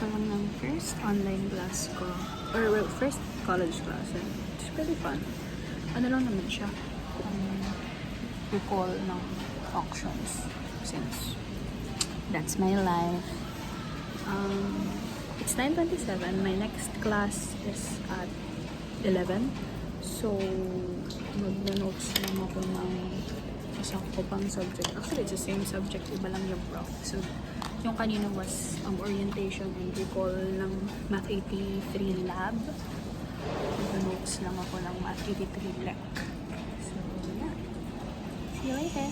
ko lang ng first online class ko. Or well, first college class. And it's pretty fun. Ano lang naman siya. Recall ng functions. Since that's my life. It's 9:27. My next class is at 11. So, mag-notes lang ako ng isang ko pang subject. Actually, it's the same subject. Iba lang yung prof. So, yung kanina was orientation and recall ng Math 83 lab. Mag-notes lang ako ng Math 83 lec. So, yeah. See you later.